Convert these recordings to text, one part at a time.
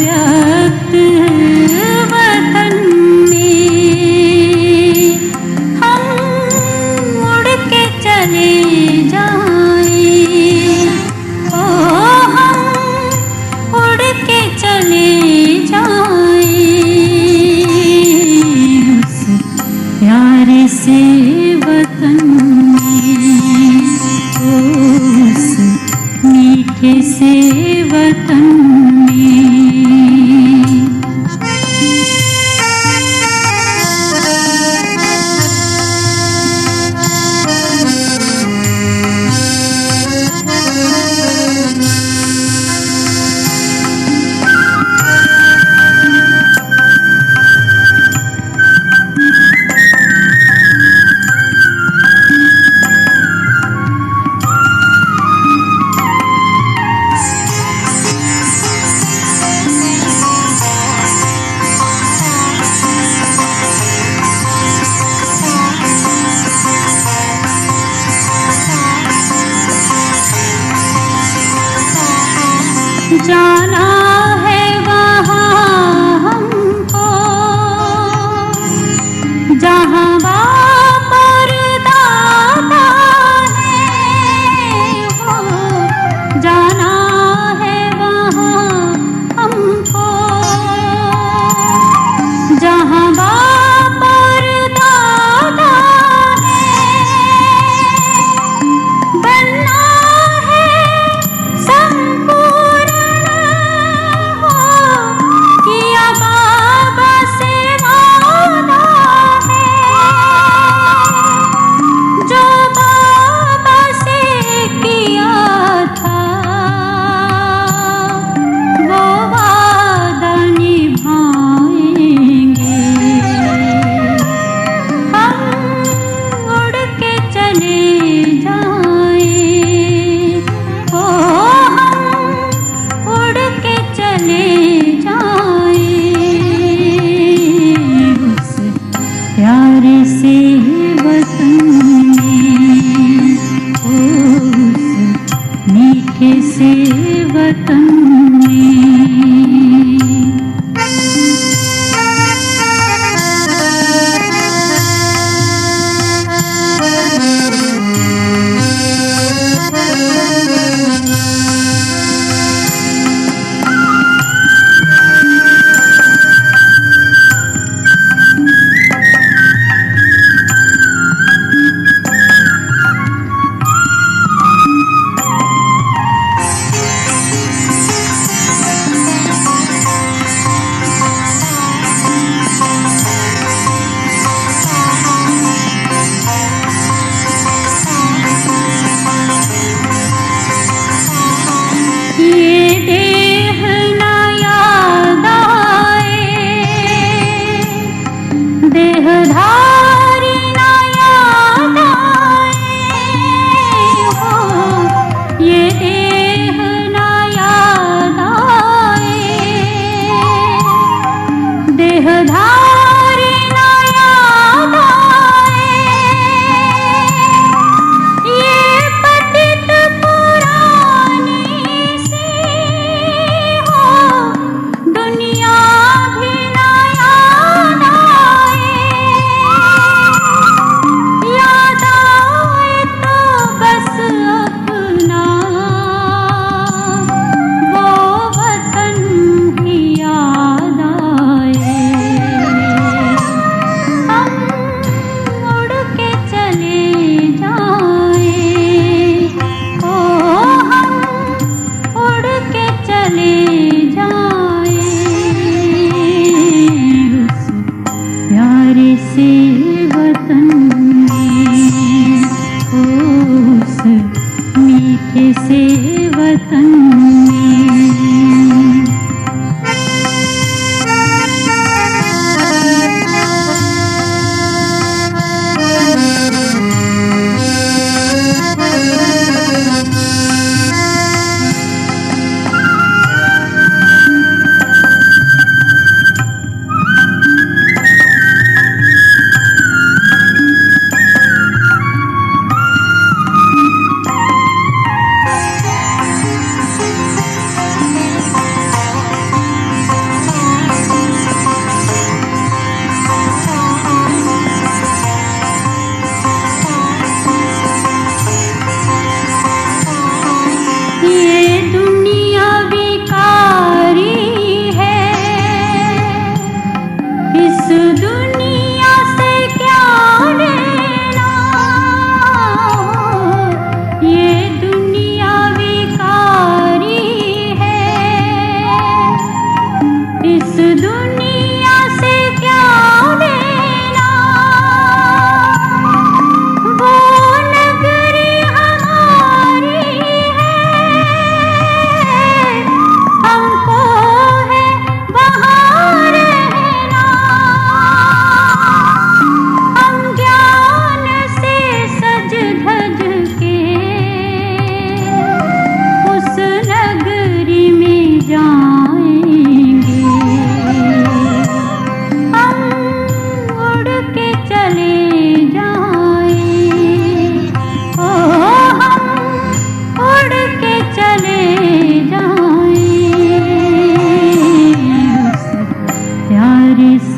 व्यक्त वतन में हम उड़ के चले जाएं, ओ हम उड़ के चले जाएं उस प्यारे से वतन में, उस मीठे से वतन में।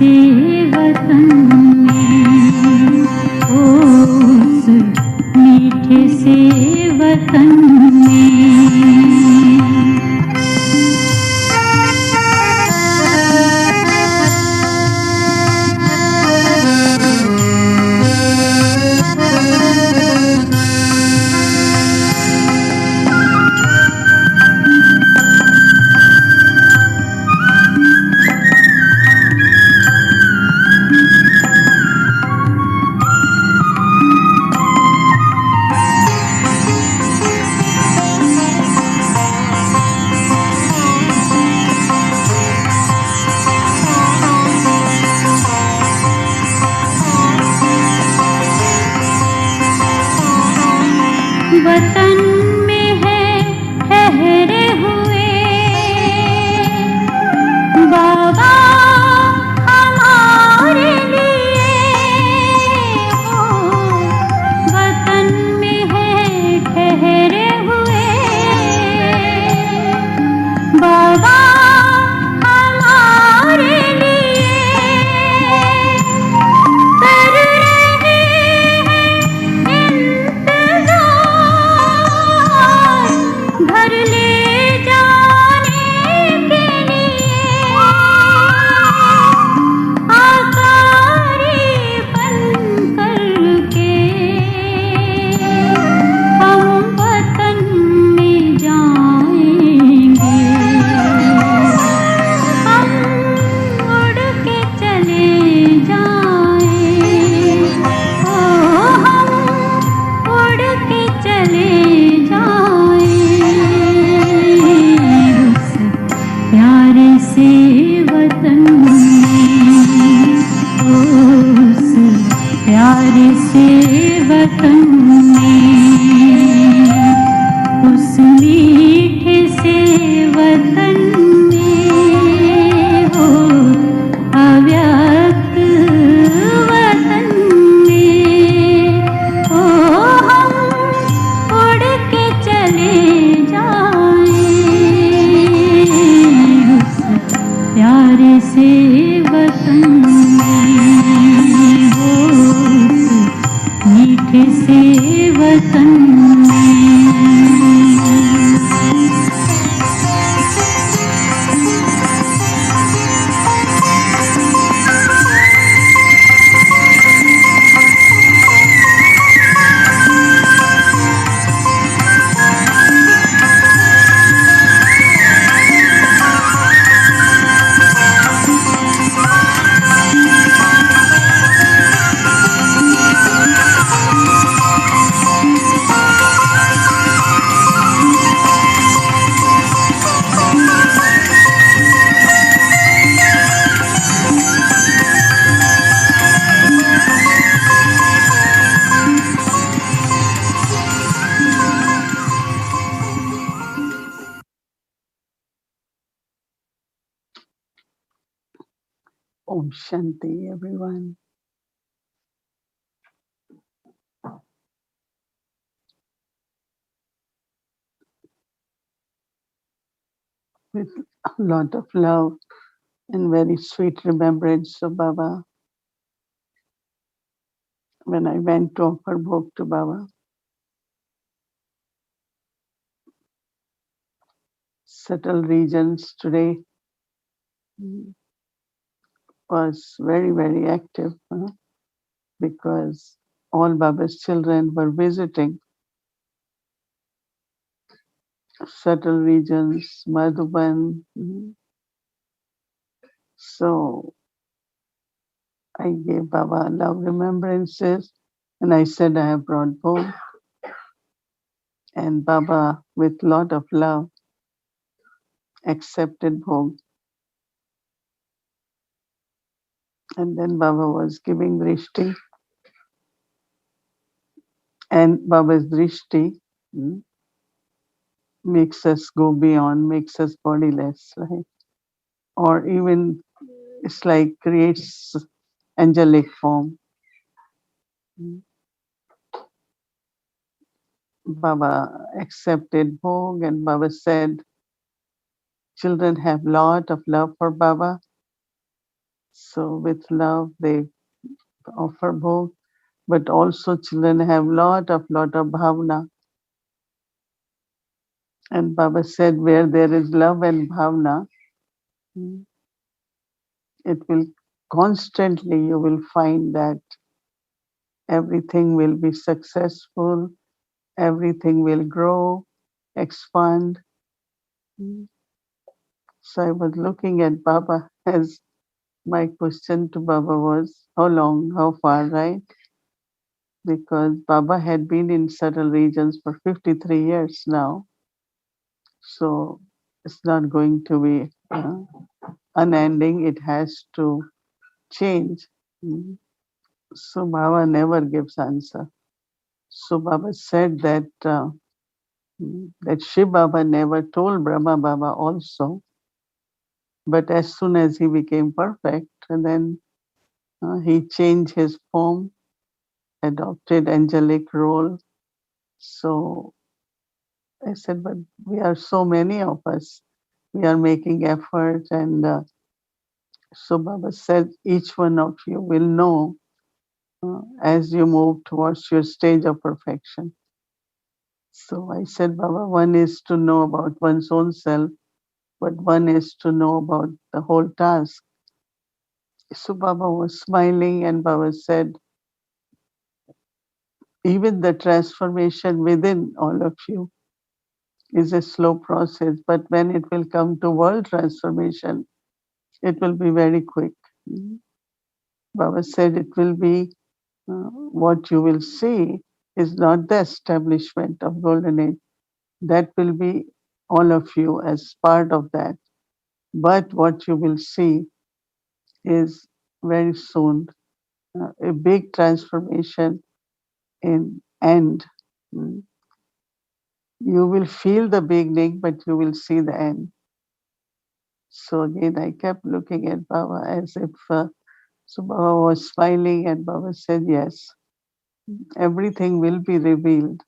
से वतन में, उस मीठे से वतन में। वतन में है ठहरे हुए बाबा हमारे लिए, हो वतन में है ठहरे हुए बाबा हमारे लिए, कर रहे हैं घर ले जाने के लिए, आकारी बन करके हम वतन में जाएंगे, हम उड़ के चले जाएं, ओ हम उड़ के चले जाएं, उस प्यारे से वतन में, उस प्यारे से वतन में, उस मीठे से वतन में, हो अव्यक्त वतन में, ओ हम उड़ के चले जाएं, उस प्यारे से वतन में, हो उस मीठे से वतन में। Om Shanti, everyone. With a lot of love and very sweet remembrance of Baba. When I went to offer bhog to Baba, subtle regions today was very, very active because all Baba's children were visiting subtle regions, Madhuban. So I gave Baba love remembrances and I said I have brought bhog. And Baba, with lot of love, accepted bhog. And then Baba was giving drishti. And Baba's drishti makes us go beyond, makes us bodiless, right? Or even it's like creates angelic form. Baba accepted bhog and Baba said, children have lot of love for Baba So with love, they offer bhog, but also children have lot of bhavna. And Baba said, where there is love and bhavna, it will constantly, you will find that everything will be successful, everything will grow, expand. So I was looking at Baba as my question to Baba was, how long, how far, right? Because Baba had been in certain regions for 53 years now. So it's not going to be unending, it has to change. Mm. So Baba never gives answer. So Baba said that Shiv Baba never told Brahma Baba also, but as soon as he became perfect, and then he changed his form, adopted angelic role. So I said, but we are so many of us. We are making effort, and so Baba said, each one of you will know as you move towards your stage of perfection. So I said, Baba, one is to know about one's own self, but one is to know about the whole task. So Baba was smiling and Baba said, even the transformation within all of you is a slow process, but when it will come to world transformation, it will be very quick. Baba said it will be what you will see is not the establishment of Golden Age. That will be all of you as part of that. But what you will see is very soon a big transformation in end. Mm. You will feel the beginning, but you will see the end. So again, I kept looking at Baba as if so Baba was smiling, and Baba said, "Yes, everything will be revealed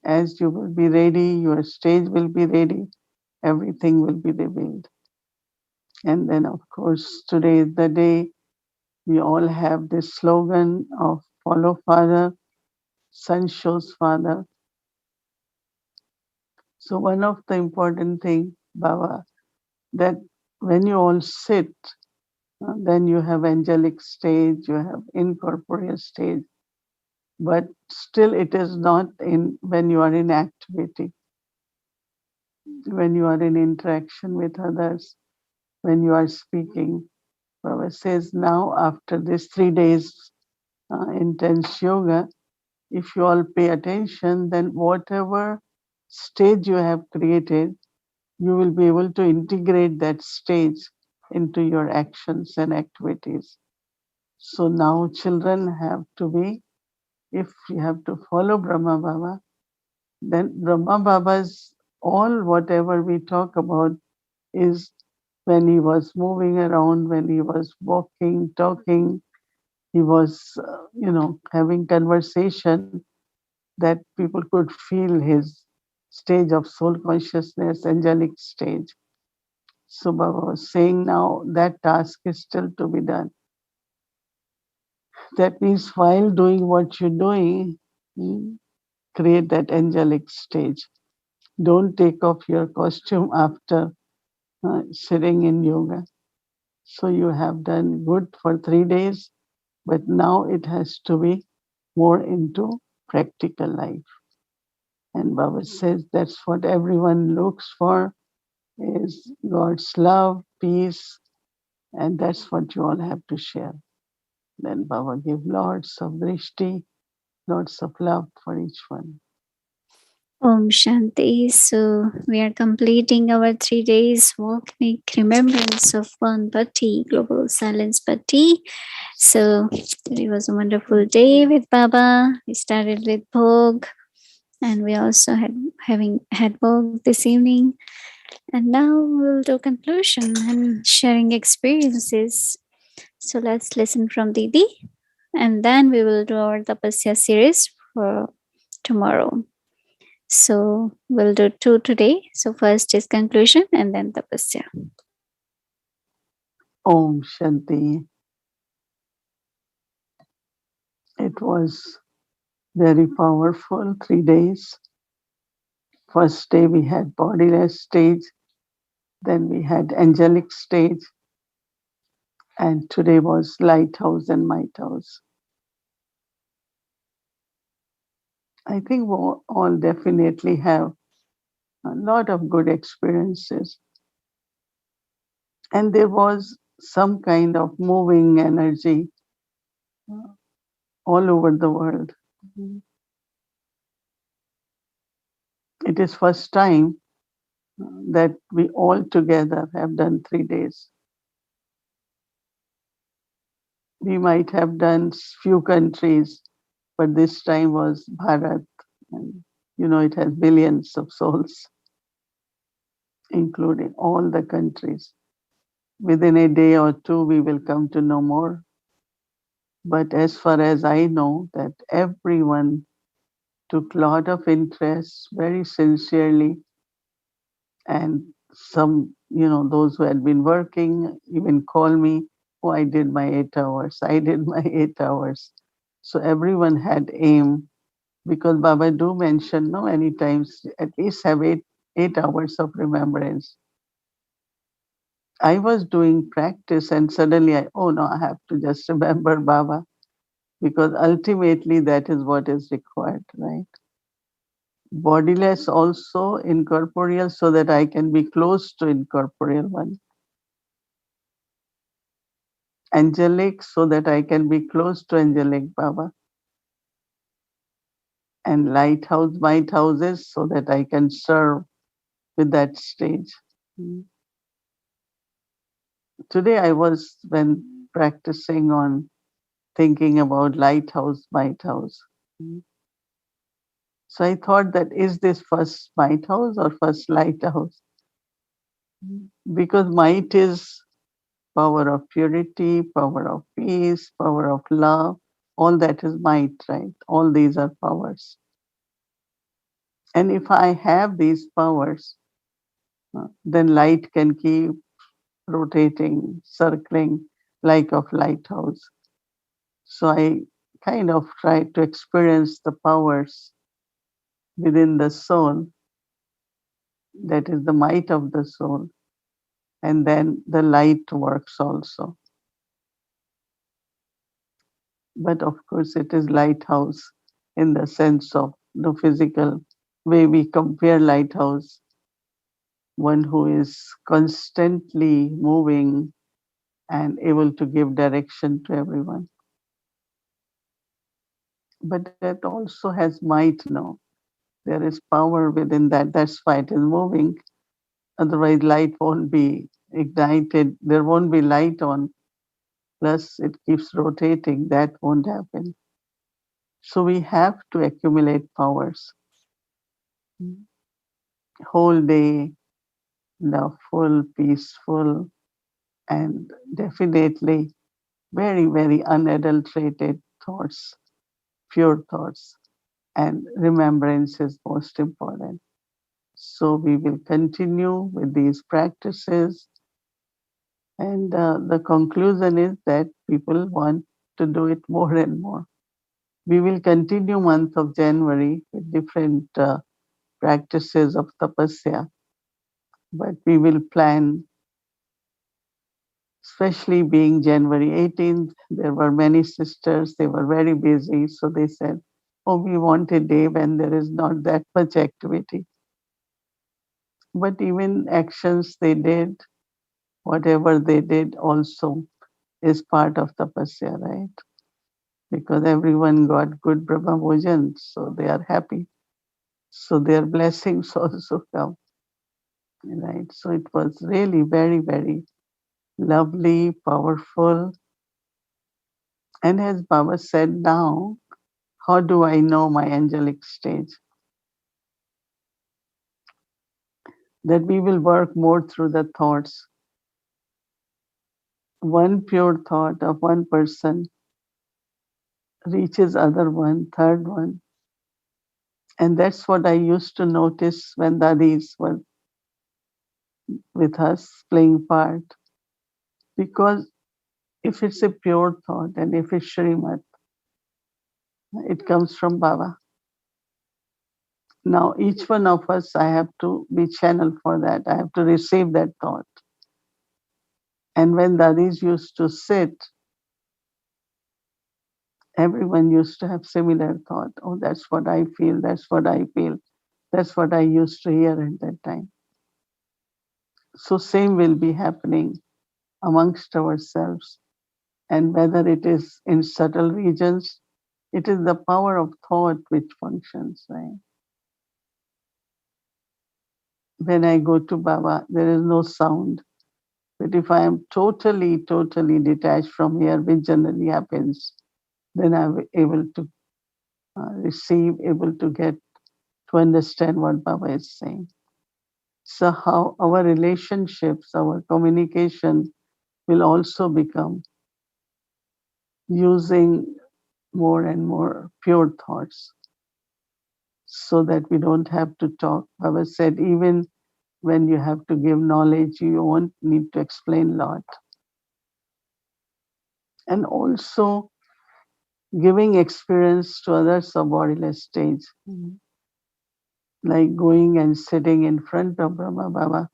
as you will be ready. Your stage will be ready. Everything will be revealed." And then, of course, today is the day we all have this slogan of "Follow Father, Son shows Father." So one of the important thing, Baba, that when you all sit, then you have angelic stage, you have incorporeal stage, but still it is not in when you are in activity, when you are in interaction with others, when you are speaking. Baba says now after this 3 days intense yoga, if you all pay attention, then whatever stage you have created, you will be able to integrate that stage into your actions and activities. So now children have to be, if you have to follow Brahma Baba, then Brahma Baba's all whatever we talk about is when he was moving around, when he was walking, talking, he was, having conversation that people could feel his stage of soul consciousness, angelic stage. So Baba was saying now that task is still to be done. That means while doing what you're doing, create that angelic stage. Don't take off your costume after sitting in yoga. So you have done good for 3 days, but now it has to be more into practical life. And Baba says that's what everyone looks for is God's love, peace, and that's what you all have to share. Then Baba give lots of drishti, lots of love for each one. Om Shanti. So we are completing our 3 days walk in remembrance of one Bhakti, Global Silence Bhakti. So it was a wonderful day with Baba. We started with Bhog, and we also had Bhog this evening. And now we'll do conclusion and sharing experiences. So let's listen from Didi, and then we will do our Tapasya series for tomorrow. So we'll do two today. So first is conclusion and then tapasya. Om Shanti. It was very powerful 3 days. First day we had bodiless stage, then we had angelic stage, and today was lighthouse and might house. I think we all definitely have a lot of good experiences. And there was some kind of moving energy uh, all over the world. It is first time that we all together have done 3 days. We might have done few countries, but this time was Bharat. And it has billions of souls, including all the countries. Within a day or two, we will come to know more. But as far as I know, that everyone took lot of interest very sincerely, and some, those who had been working even call me, oh, I did my 8 hours. I did my 8 hours. So everyone had aim, because Baba do mention no many times at least have 8 hours of remembrance. I was doing practice and suddenly oh no, I have to just remember Baba, because ultimately that is what is required, right? Bodiless also incorporeal, so that I can be close to incorporeal one. Angelic, so that I can be close to angelic Baba. And lighthouse, might houses, so that I can serve with that stage. Today I was, when practicing on thinking about lighthouse, might house. So I thought that is this first might house or first lighthouse? Because might is power of purity, power of peace, power of love. All that is might, right? All these are powers. And if I have these powers, then light can keep rotating, circling like of lighthouse. So I kind of try to experience the powers within the soul, that is the might of the soul, and then the light works also. But of course, it is lighthouse in the sense of the physical way we compare lighthouse, one who is constantly moving and able to give direction to everyone. But that also has might now. There is power within that. That's why it is moving. Otherwise, light won't be ignited. There won't be light on. Plus, it keeps rotating. That won't happen. So we have to accumulate powers. Whole day, full, peaceful, and definitely very, very unadulterated thoughts, pure thoughts. And remembrance is most important. So we will continue with these practices. And the conclusion is that people want to do it more and more. We will continue month of January with different practices of tapasya, but we will plan, especially being January 18th. There were many sisters, they were very busy, so they said, oh, we want a day when there is not that much activity. But even actions they did, whatever they did also is part of tapasya, right? Because everyone got good Brahma Bhojan, so they are happy. So their blessings also come, right? So it was really very, very lovely, powerful. And as Baba said now, how do I know my angelic stage? That we will work more through the thoughts. One pure thought of one person reaches other one, third one. And that's what I used to notice when dadis were with us playing part. Because if it's a pure thought and if it's Shrimat, it comes from Baba. Now, each one of us, I have to be channel for that. I have to receive that thought. And when Dadis used to sit, everyone used to have similar thought. Oh, that's what I feel. That's what I feel. That's what I used to hear at that time. So same will be happening amongst ourselves. And whether it is in subtle regions, it is the power of thought which functions, right? When I go to Baba, there is no sound. But if I am totally detached from here, which generally happens, then I'm able to receive, able to get to understand what Baba is saying. So how our relationships, our communication will also become using more and more pure thoughts so that we don't have to talk. Baba said, even when you have to give knowledge, you won't need to explain a lot. And also giving experience to others of bodiless stage, like going and sitting in front of Brahma Baba,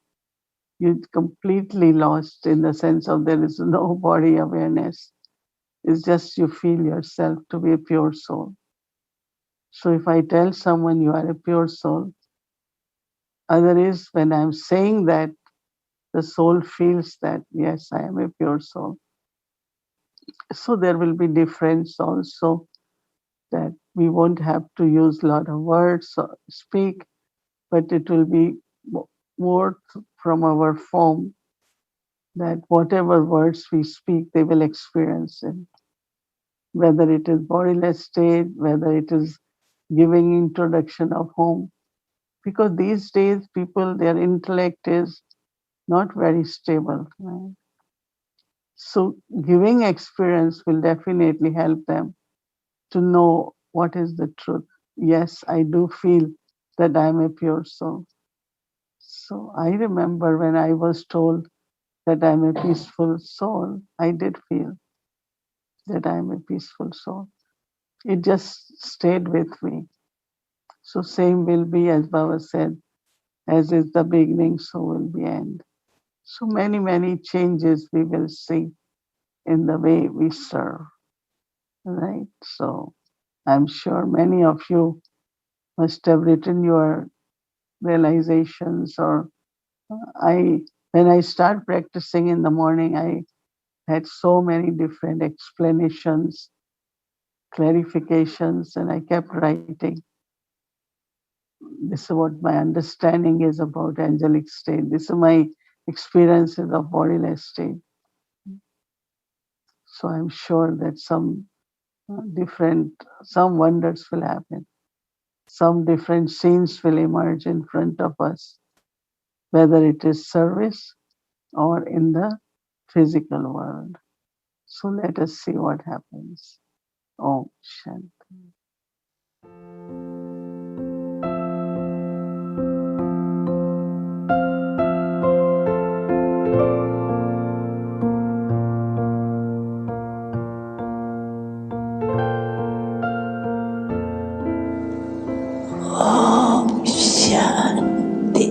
you're completely lost in the sense of there is no body awareness. It's just you feel yourself to be a pure soul. So if I tell someone you are a pure soul, other is when I'm saying that, the soul feels that, yes, I am a pure soul. So there will be difference also, that we won't have to use a lot of words or speak, but it will be more from our form, that whatever words we speak, they will experience it. Whether it is bodiless state, whether it is giving introduction of home. Because these days people, their intellect is not very stable. Right? So giving experience will definitely help them to know what is the truth. Yes, I do feel that I'm a pure soul. So I remember when I was told that I'm a peaceful soul, I did feel that I'm a peaceful soul. It just stayed with me. So same will be, as Baba said, as is the beginning, so will be end. So many changes we will see in the way we serve, right? So I'm sure many of you must have written your realizations, or when I start practicing in the morning, I had so many different explanations, clarifications, and I kept writing. This is what my understanding is about angelic state. This is my experiences of bodiless state. So I'm sure that some wonders will happen. Some different scenes will emerge in front of us, whether it is service or in the physical world. So let us see what happens. Om Shanti. Shanti.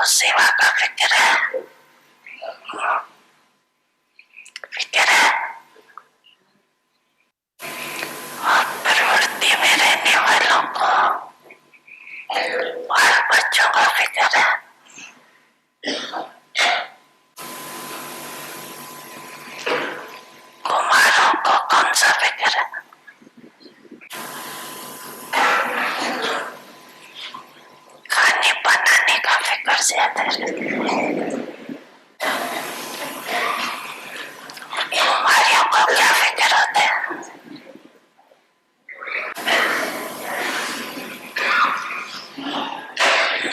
सेवा का फिक्र है, फिक्र है, और प्रवृत्ति में रहने वालों को, बाल बच्चों का फिक्र है, कुमारों को कौन सा फिक्र है, खाने बनाने का फिक्र ज्यादा रहता है, कुमारियों को क्या फिक्र होता है,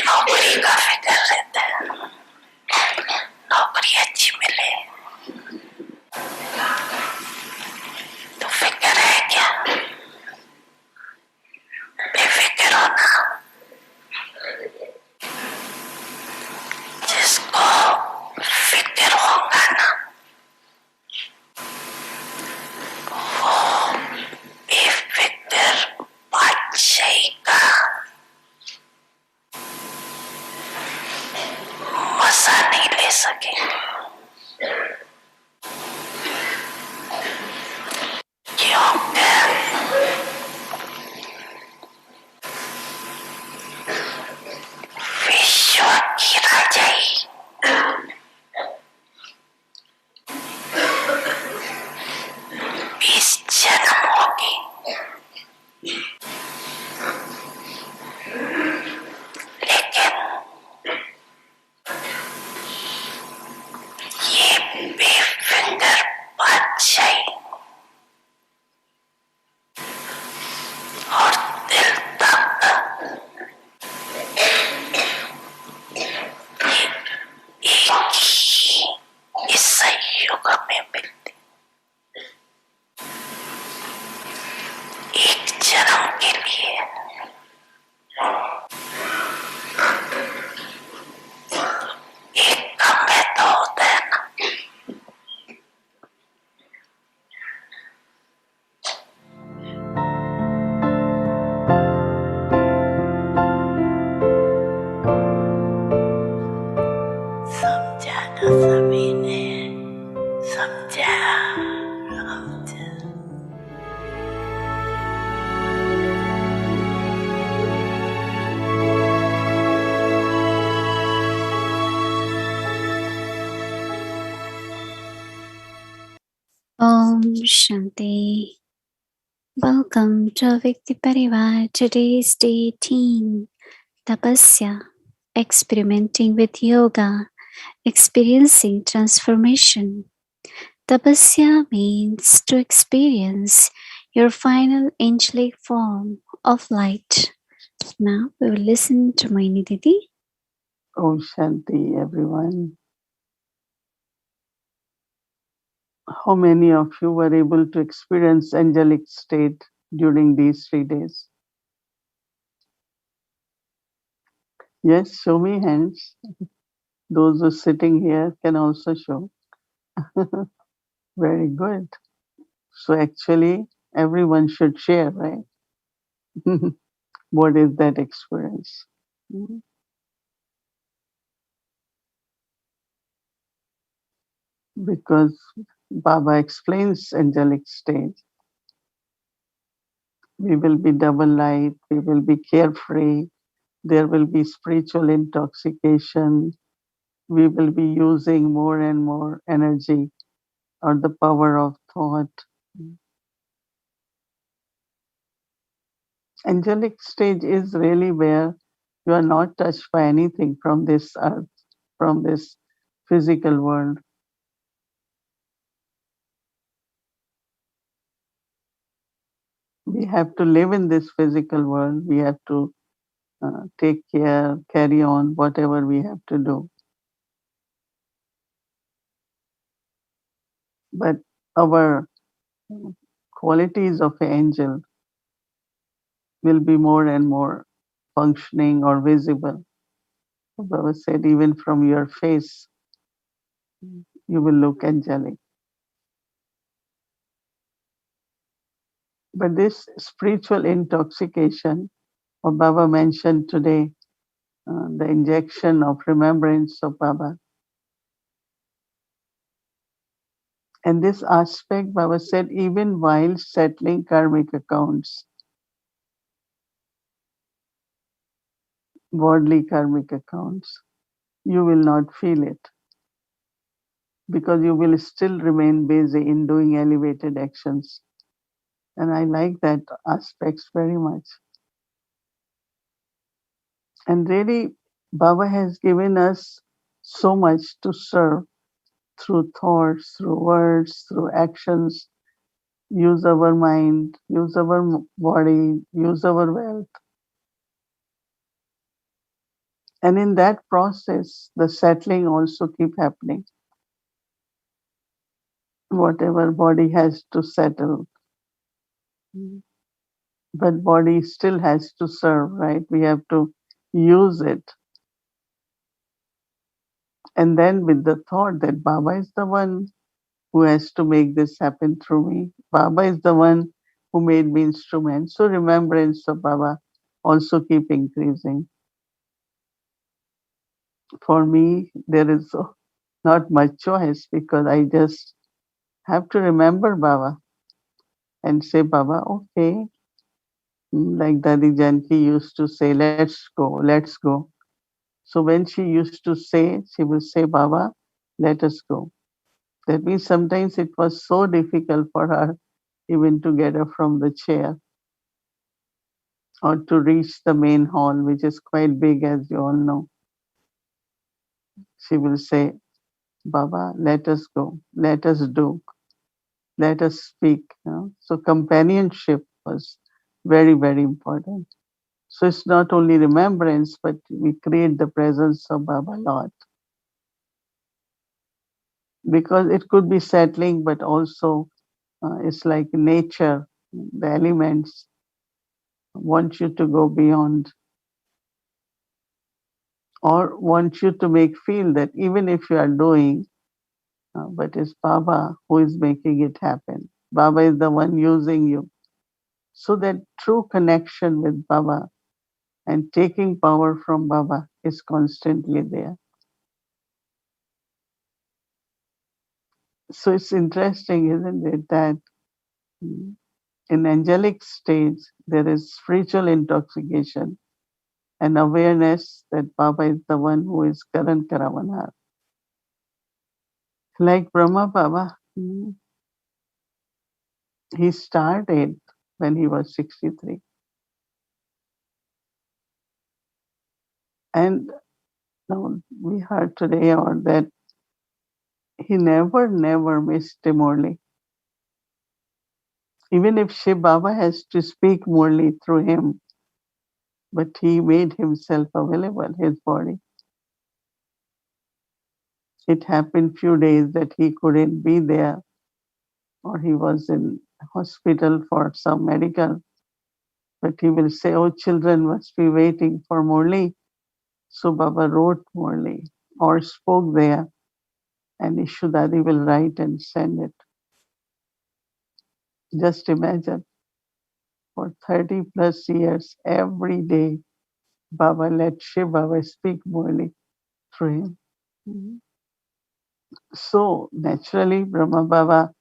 नौकरी का फिक्र रहता है, नौकरी अच्छी मिले, तो फिक्र है क्या, बेफिक्र होना, जिसको फिक्र होगा ना, वो बेफिक्र बादशाही का मजा नहीं ले सकेंगे, क्योंकि विश्व की राजाई इस जन्म होगी, लेकिन ये बेफिक्र बादशाही और दिल तक एक ही इस युग में मिलती, एक जन्म के लिए, एक कम में तो होता है ना, समझा ना सभी ने, समझा, समझा। Om Shanti. Welcome to Vikti Parivar. Today's day 18, Tapasya, experimenting with yoga, experiencing transformation. Tapasya means to experience your final angelic form of light. Now we will listen to Mohini Didi. Om Shanti, everyone. How many of you were able to experience angelic state during these 3 days? Yes, show me hands. Those who are sitting here can also show. Very good. So actually, everyone should share, right? What is that experience? Because Baba explains angelic state. We will be double light, we will be carefree, there will be spiritual intoxication, we will be using more and more energy or the power of thought. Angelic stage is really where you are not touched by anything from this earth, from this physical world. We have to live in this physical world. We have to take care, carry on whatever we have to do. But our qualities of an angel will be more and more functioning or visible. Baba said, even from your face, you will look angelic. But this spiritual intoxication, or Baba mentioned today, the injection of remembrance of Baba. And this aspect, Baba said, even while settling karmic accounts, worldly karmic accounts, you will not feel it because you will still remain busy in doing elevated actions. And I like that aspects very much. And really, Baba has given us so much to serve through thoughts, through words, through actions. Use our mind, use our body, use our wealth. And in that process, the settling also keep happening. Whatever body has to settle, but body still has to serve, right? We have to use it. And then with the thought that Baba is the one who has to make this happen through me. Baba is the one who made me instrument. So remembrance of Baba also keep increasing. For me, there is not much choice because I just have to remember Baba and say, Baba, okay. Like Dadi Janki used to say, let's go, let's go. So when she used to say, she will say, Baba, let us go. That means sometimes it was so difficult for her even to get up from the chair or to reach the main hall, which is quite big, as you all know. She will say, Baba, let us go, let us do, let us speak. So companionship was very, very important. So it's not only remembrance, but we create the presence of Baba a lot. Because it could be settling, but also it's like nature, the elements want you to go beyond or want you to feel that even if you are doing, but it's Baba who is making it happen. Baba is the one using you. So that true connection with Baba and taking power from Baba is constantly there. So it's interesting, isn't it, that in angelic stage, there is spiritual intoxication and awareness that Baba is the one who is Karan Karavanar. Like Brahma Baba, he started when he was 63. And now we heard today or that he never missed a Murli. Even if Shiv Baba has to speak Murli through him, but he made himself available, his body. It happened few days that he couldn't be there or he was in hospital for some medical. But he will say, oh, children must be waiting for Murli. So Baba wrote Murli or spoke there and Ishudadi will write and send it. Just imagine, for 30 plus years, every day, Baba let Shiv Baba speak Murli through him. So naturally, Brahma Baba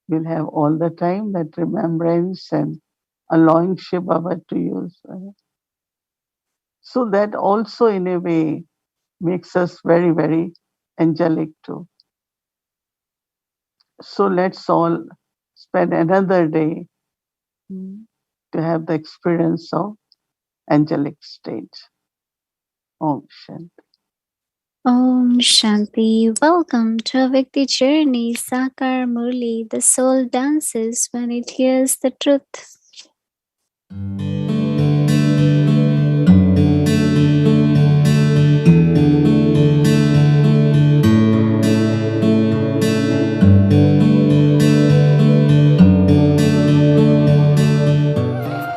will have all the time that remembrance and allowing Shiv Baba to use. So that also in a way makes us very, very angelic too. So let's all spend another day to have the experience of angelic state. Om Shanti. Om Shanti. Welcome to a Vikti journey. Sakar Murli. The soul dances when it hears the truth.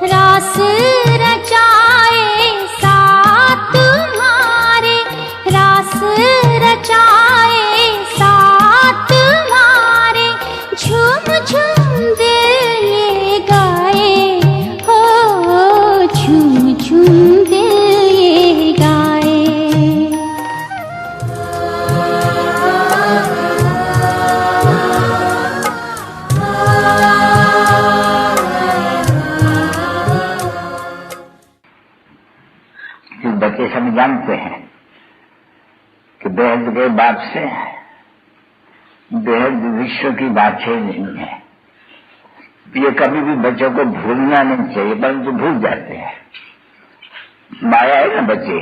रास रचाए साथ तुम्हारे, रास रचाए साथ तुम्हारे, झूम झूम दिल ये गाए हो कि बेहद के बाप से बेहद विश्व की बात ही नहीं है। ये कभी भी बच्चों को भूलना नहीं चाहिए, परंतु भूल जाते हैं। माया है ना बच्चे,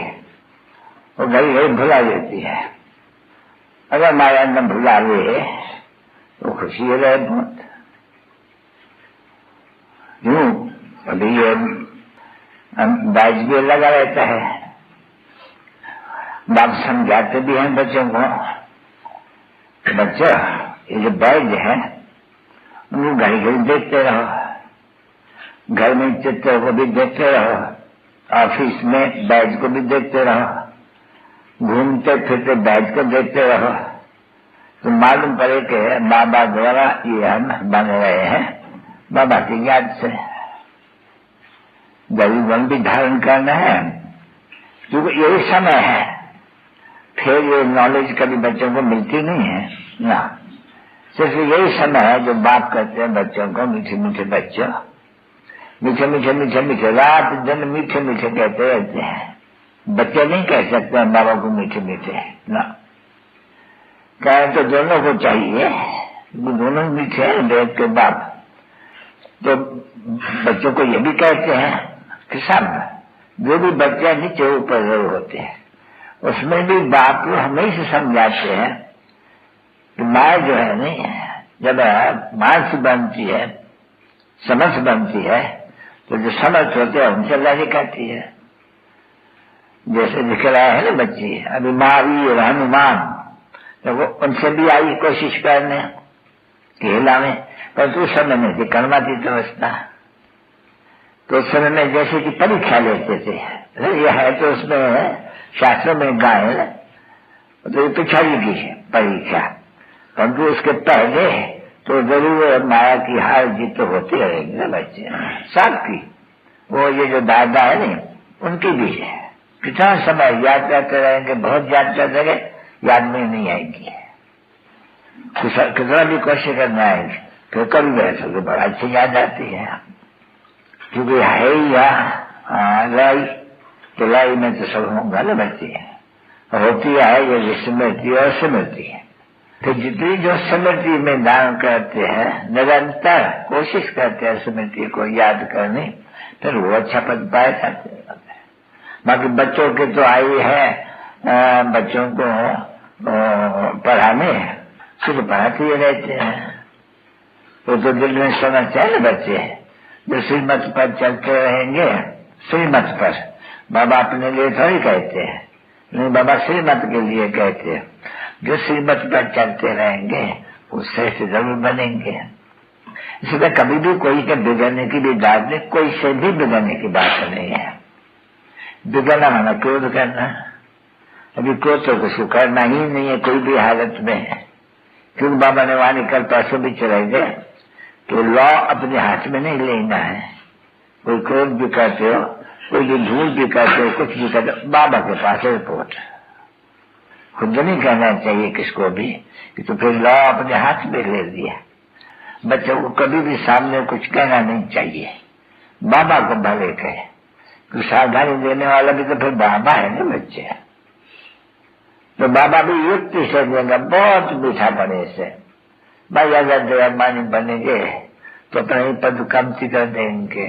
वो घड़ी घड़ी भुला देती है। अगर माया न भुलावे तो खुशी रहे बहुत। यूं अभी ये बैच भी लगा रहता है, बाप समझाते भी हैं बच्चों को, बच्चा ये जो बैज है उनको घड़ी घड़ी देखते रहो, घर में चित्र को भी देखते रहो, ऑफिस में बैज को भी देखते रहो, घूमते फिरते बैज को देखते रहो, तो मालूम पड़े कि बाबा द्वारा ये हम बन रहे हैं बाबा की याद से। गरीबन भी धारण करना है, क्योंकि यही समय है। फिर ये नॉलेज कभी बच्चों को मिलती नहीं है ना, सिर्फ यही समय है जो बाप कहते हैं बच्चों को, मीठे मीठे बच्चों, मीठे मीठे मीठे मीठे, रात दिन मीठे मीठे कहते रहते हैं। बच्चे नहीं कह सकते हैं बाबा को मीठे मीठे ना, कहे तो दोनों को चाहिए, वो दोनों मीठे हैं बेद के बाप। तो बच्चों को ये भी कहते हैं कि सब जो भी बच्चे नीचे ऊपर होते हैं उसमें भी बाप हमेशा समझाते हैं कि माया जो है नहीं, जब मानस बनती है, समझ बनती है, तो जो समझ होते हैं उनसे लड़ी करती है। जैसे दिख रहा है ना बच्ची, अभी महावीर हनुमान, तो वो उनसे भी आई कोशिश करने खेला में, पर उस समय में भी कर्माती व्यवस्था, तो उस समय में जैसे कि परीक्षा लेते थे, यह है तो उसमें शास्त्रों में गाय तो ये पिछड़ी की परीक्षा, परंतु उसके पहले तो जरूर माया की हार जीत तो होती रहेगी ना बच्चे, सबकी। वो ये जो दादा है नहीं, उनकी भी है। कितना समय याद करते रहेंगे, बहुत याद करते रहे, याद में नहीं आएगी। कितना भी कोशिश करना आएगी, फिर कभी बैठो तो बड़ा अच्छी याद आती है, क्योंकि है यहाँ लाई तो लाई में तो सब होगा ना बच्चे, होती है ये स्मृति और स्मृति है। तो जितनी जो स्मृति में दान करते हैं, निरंतर कोशिश करते हैं स्मृति को याद करने, फिर वो अच्छा पद पाए जाते हैं। बाकी बच्चों के तो आई है बच्चों को पढ़ाने, सिर्फ पढ़ाते ही रहते हैं। वो तो दिल में समझते हैं ना बच्चे, जो श्रीमत पर चलते रहेंगे, श्रीमत पर बाबा अपने लिए थोड़ी कहते हैं, नहीं बाबा श्रीमत के लिए कहते हैं। जो श्रीमत पर चलते रहेंगे उससे जरूर बनेंगे। इसलिए कभी भी कोई के बिगड़ने की भी बात नहीं, कोई से भी बिगड़ने की बात नहीं है। बिगड़ना माना क्रोध करना, अभी क्रोध तो कुछ करना ही नहीं है कोई भी हालत में, क्योंकि बाबा ने वहां निकल परसों भी चले गए, तो लॉ अपने हाथ में नहीं लेना है। कोई क्रोध भी करते हो, कोई भी झूठ भी करते हो, कुछ भी करते हो, बाबा के पास रिपोर्ट। खुद नहीं कहना चाहिए किसको भी कि तो फिर लॉ अपने हाथ में ले लिया। बच्चों को कभी भी सामने कुछ कहना नहीं चाहिए, बाबा को भले कहे, तो सावधानी देने वाला भी तो फिर बाबा है ना बच्चे। तो बाबा भी युक्ति से देगा, बहुत मीठा पड़े से। भाई अगर देवानी बनेंगे तो अपना ही पद कम कर देंगे,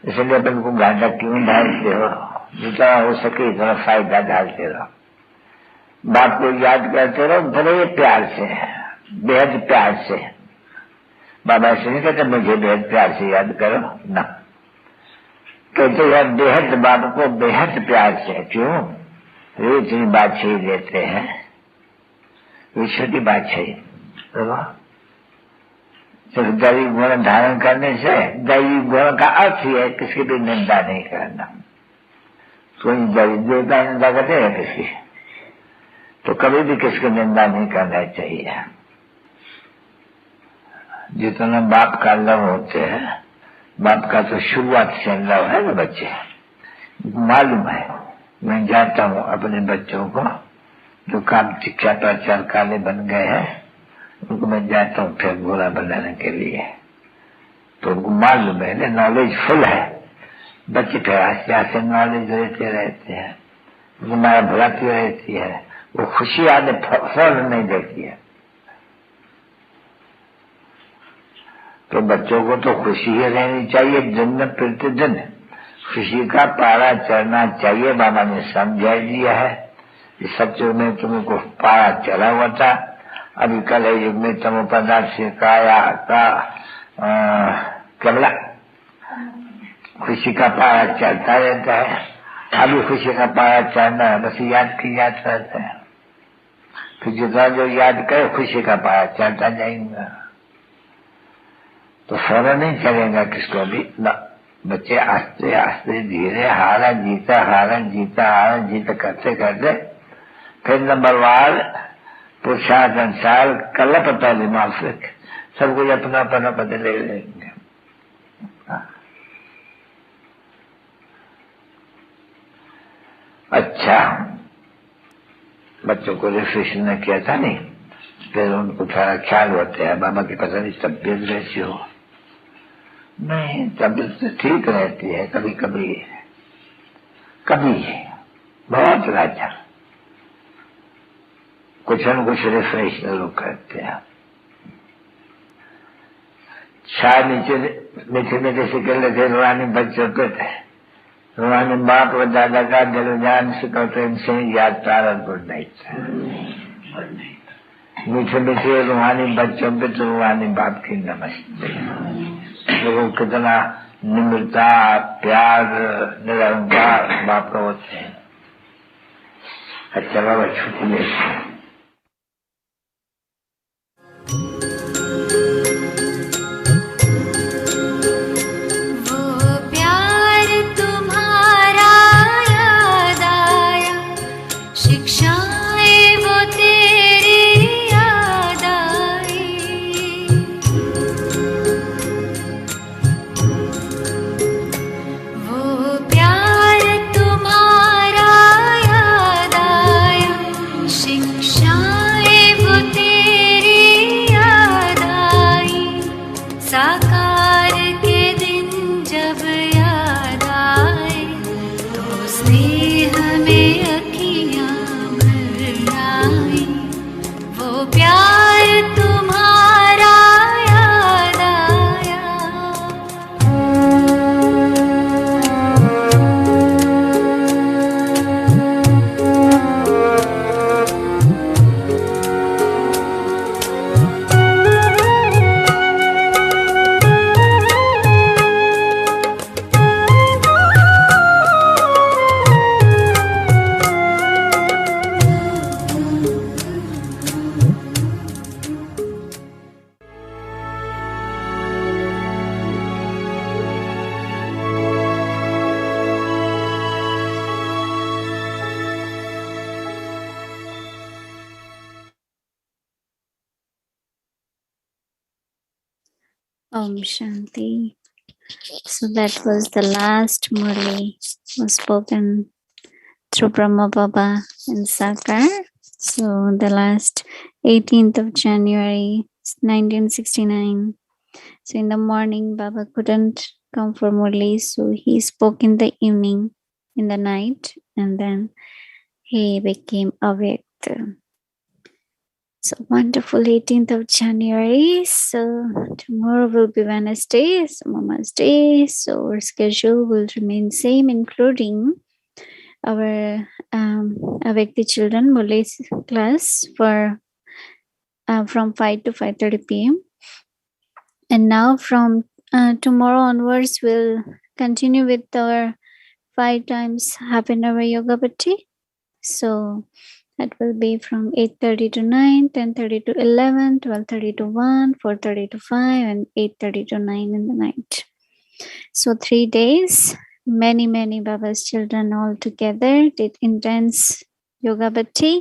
इसलिए अपन को गांजा क्यों डालते हो, जितना हो सके इतना फायदा डालते रहो। बाप को याद करते रहो बड़े प्यार से, बेहद प्यार से। बाबा ऐसे नहीं कहते मुझे बेहद प्यार से याद करो ना, कहते यार बेहद बाप को बेहद प्यार से। क्यों? वो इतनी बादशाही देते हैं, विश्व की बादशाही। सिर्फ दैवी गुण धारण करने से, दैवी गुण का अर्थ ही है किसी भी निंदा नहीं करना। कोई दैवी देवता निंदा करते हैं किसी, तो कभी भी किसकी निंदा नहीं करना चाहिए। जितना बाप का लव होते हैं, बाप का तो शुरुआत से लव है ना बच्चे, मालूम है। मैं जाता हूँ अपने बच्चों को जो काम शिक्षा पर काले बन गए हैं, उनको मैं जाता हूँ फिर गोला बनाने के लिए, तो उनको मालूम है, नॉलेज फुल है। बच्चे फिर आस्ते आस्ते नॉलेज लेते रहते हैं, माया भुलाती रहती है, वो खुशी आने फौरन नहीं देती है। तो बच्चों को तो खुशी ही रहनी चाहिए, दिन में प्रतिदिन खुशी का पारा चढ़ना चाहिए। बाबा ने समझा दिया है, इस सत्य में तुमको पारा चढ़ा हुआ था। अभी कल युग में तमो पदार्थ से काया का कमला खुशी का पारा चढ़ता रहता है। अभी खुशी का पारा चढ़ना है, बस याद की याद रहता है। फिर जितना जो याद करे खुशी का पारा चढ़ता जाएगा, तो फौरन नहीं चलेगा किसको भी ना। बच्चे आस्ते आस्ते धीरे हारा जीता हारा जीता हारा जीता करते करते फिर नंबरवार पुरुषार्थ अनुसार कल पता दिमाग से सब कुछ अपना अपना बदले लेंगे। अच्छा, बच्चों को रिफ्रेशन ने किया था नहीं, फिर उनको थोड़ा ख्याल होता है बाबा की पता नहीं तबियत कैसी हो। नहीं, तबियत तो ठीक रहती है, कभी कभी कभी बहुत राजा कुछ न कुछ रिफ्रेश लोग करते हैं। शायद नीचे मीठे मीठे से कर लेते रूहानी बच्चों पे थे, रूहानी बाप और दादा का दिल जान से करते इनसे याद तारा गुड नाइट। मीठे मीठे रूहानी बच्चों पे तो रूहानी बाप की नमस्ते। लोगों कितना निम्रता प्यार निरंकार बाप का होते हैं। अच्छा बाबा छुट्टी लेते हैं। Om Shanti. So that was the last Murli was spoken through Brahma Baba and Sakar. So the last 18th of January 1969. So in the morning Baba couldn't come for Murli, so he spoke in the evening, in the night, and then he became awake. So wonderful 18th of January. So tomorrow will be Wednesday, so Mama's Day. So our schedule will remain same, including our Awake the Children Murli's class for from 5 to 5:30 p.m. And now from tomorrow onwards, we'll continue with our 5 times half an hour yoga bhatti. So that will be from 8:30 to 9, 10:30 to 11, 12:30 to 1, 4:30 to 5, and 8:30 to 9 in the night. So 3 days, many Baba's children all together did intense yoga bhatti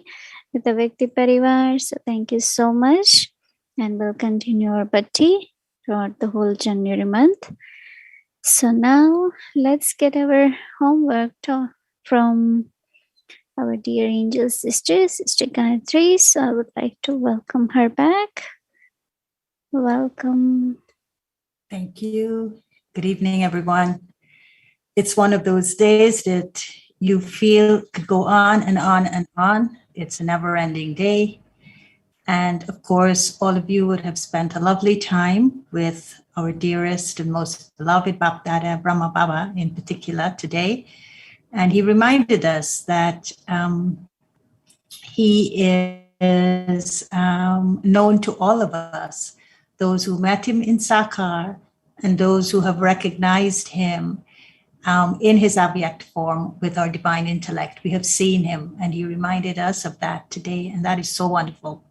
with the Vyakti Parivar. So thank you so much. And we'll continue our bhatti throughout the whole January month. So now let's get our homework from our dear angel sister, Sister Gayatri. So I would like to welcome her back. Welcome. Thank you. Good evening, everyone. It's one of those days that you feel could go on and on and on. It's a never-ending day. And of course, all of you would have spent a lovely time with our dearest and most beloved Bapdada Brahma Baba in particular today. And he reminded us that he is known to all of us, those who met him in Sakar and those who have recognized him in his abject form with our divine intellect. We have seen him, and he reminded us of that today, and that is so wonderful.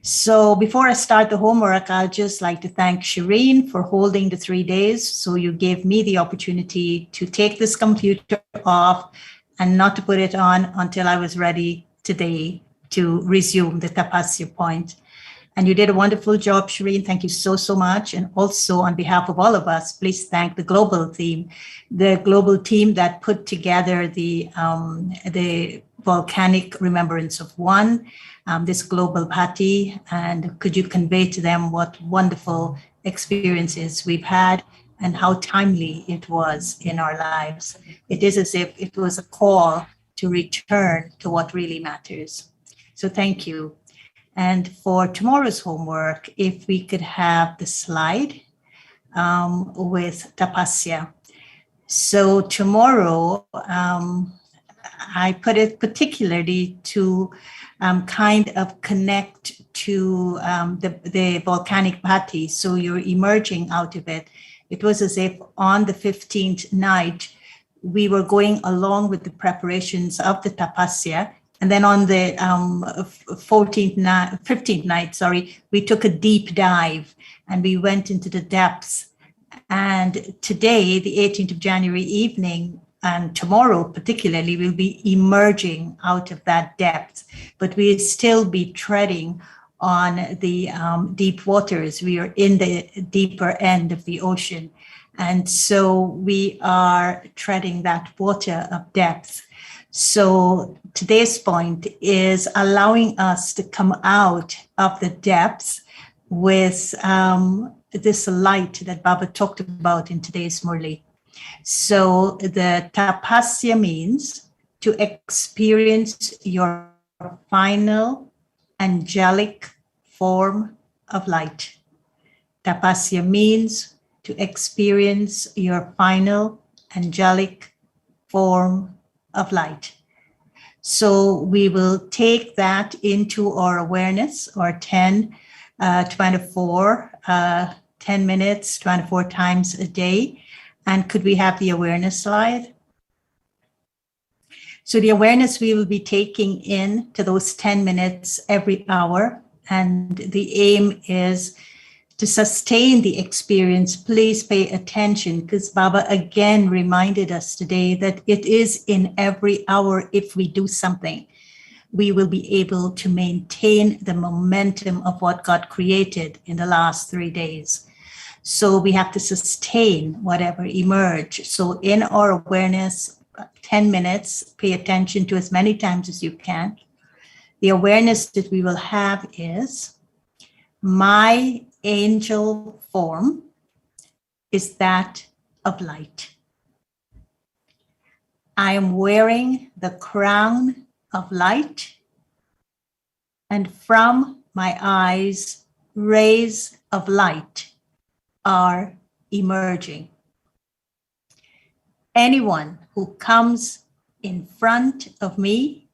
So before I start the homework, I'd just like to thank Shireen for holding the 3 days. So you gave me the opportunity to take this computer off and not to put it on until I was ready today to resume the Tapasya point. And you did a wonderful job, Shireen. Thank you so, so much. And also on behalf of all of us, please thank the global team that put together the volcanic remembrance of one, this global party. And could you convey to them what wonderful experiences we've had and how timely it was in our lives? It is as if it was a call to return to what really matters. So thank you. And for tomorrow's homework, if we could have the slide with Tapasya. So tomorrow, I put it particularly to kind of connect to the volcanic bhati. So you're emerging out of it. It was as if on the 15th night, we were going along with the preparations of the Tapasya. And then on the 15th night, we took a deep dive and we went into the depths. And today, the 18th of January evening, and tomorrow particularly, we'll be emerging out of that depth, but we'll still be treading on the deep waters. We are in the deeper end of the ocean. And so we are treading that water of depth. So today's point is allowing us to come out of the depths with this light that Baba talked about in today's Murli. So the Tapasya means to experience your final angelic form of light. Tapasya means to experience your final angelic form of light. So we will take that into our awareness, or 10 minutes, 24 times a day. And could we have the awareness slide? So the awareness we will be taking in to those 10 minutes every hour. And the aim is to sustain the experience. Please pay attention, because Baba again reminded us today that it is in every hour. If we do something, we will be able to maintain the momentum of what got created in the last 3 days. So we have to sustain whatever emerge. So in our awareness, 10 minutes, pay attention to as many times as you can. The awareness that we will have is, my angel form is that of light. I am wearing the crown of light, and from my eyes, rays of light are emerging. Anyone who comes in front of me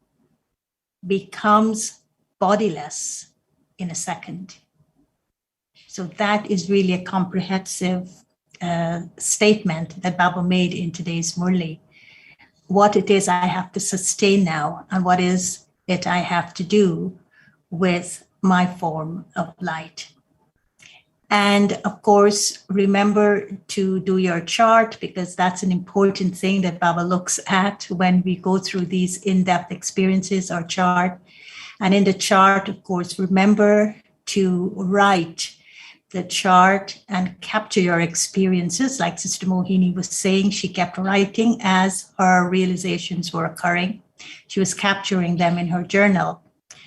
becomes bodiless in a second. So that is really a comprehensive statement that Baba made in today's Murli. What it is I have to sustain now, and what is it I have to do with my form of light. And of course, remember to do your chart, because that's an important thing that Baba looks at when we go through these in-depth experiences, our chart. And in the chart, of course, remember to write the chart and capture your experiences. Like Sister Mohini was saying, she kept writing as her realizations were occurring. She was capturing them in her journal.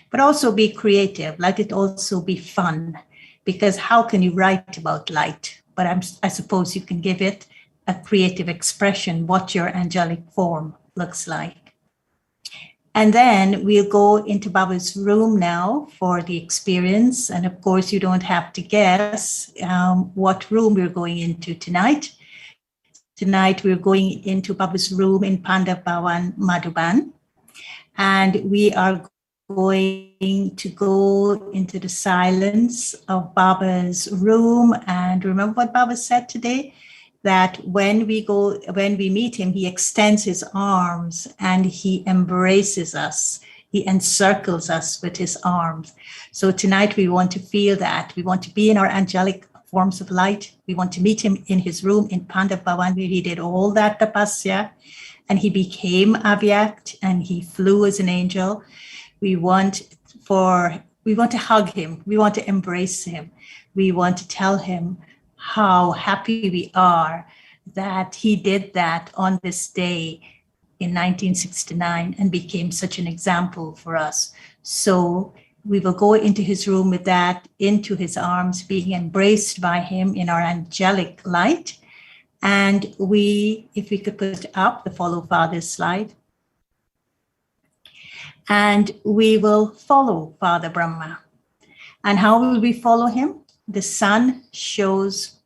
But also be creative. Let it also be fun. Because how can you write about light? But I suppose you can give it a creative expression, what your angelic form looks like. And then we'll go into Baba's room now for the experience. And of course, you don't have to guess what room we're going into tonight. Tonight, we're going into Baba's room in Panda Bhawan, Madhuban. And we are going to go into the silence of Baba's room. And remember what Baba said today? That when we meet him, he extends his arms and he embraces us. He encircles us with his arms. So tonight we want to feel that. We want to be in our angelic forms of light. We want to meet him in his room in Panda Bhawan, where he did all that tapasya and he became Abhyakt and he flew as an angel. We want to hug him. We want to embrace him. We want to tell him how happy we are that he did that on this day in 1969 and became such an example for us. So we will go into his room with that, into his arms, being embraced by him in our angelic light. And if we could put up the Follow Father's slide. And we will follow Father Brahma. And how will we follow him? The son shows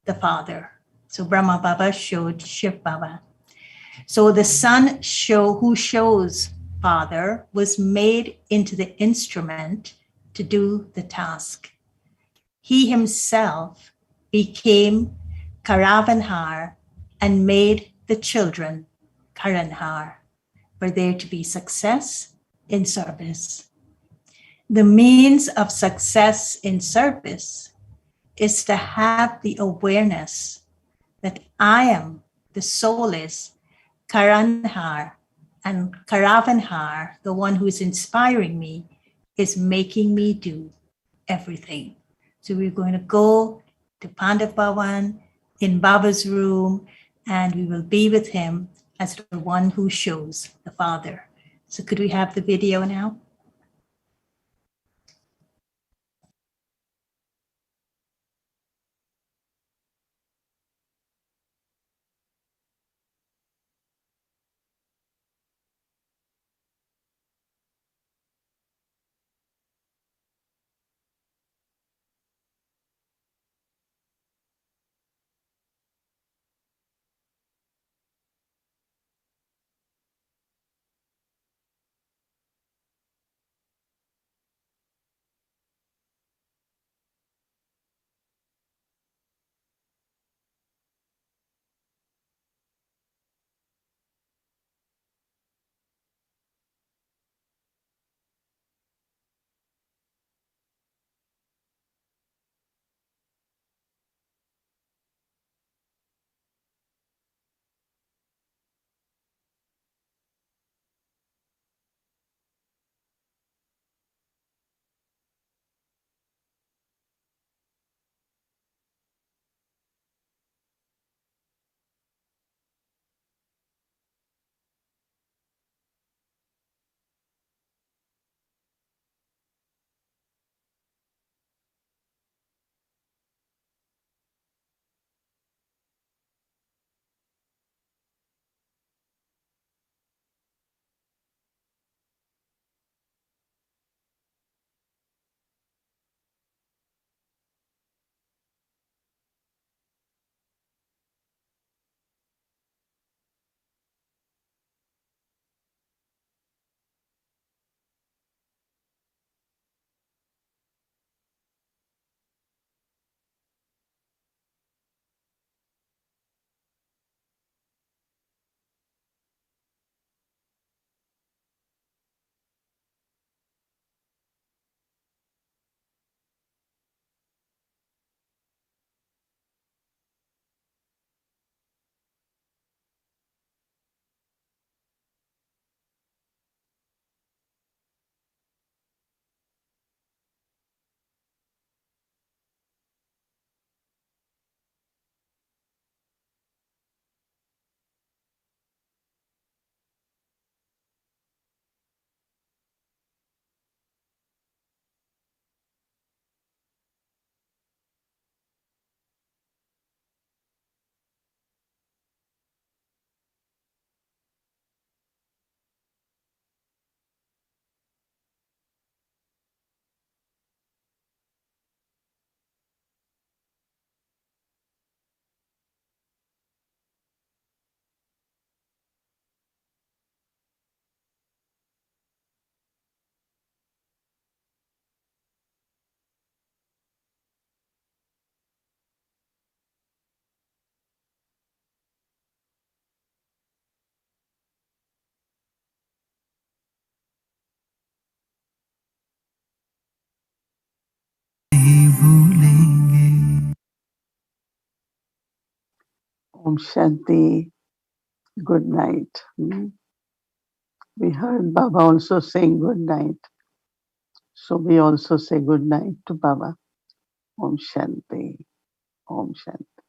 the father. So Brahma Baba showed Shiv Baba. So the son who shows father was made into the instrument to do the task. He himself became Karavanhar and made the children Karanhar, for there to be success in service. The means of success in service is to have the awareness that I am, the soul is Karanhar, and Karavanhar, the one who is inspiring me, is making me do everything. So we're going to go to Pandav Bhawan in Baba's room, and we will be with him as the one who shows the Father. So could we have the video now? Om Shanti. Good night. We heard Baba also saying good night. So we also say good night to Baba. Om Shanti. Om Shanti.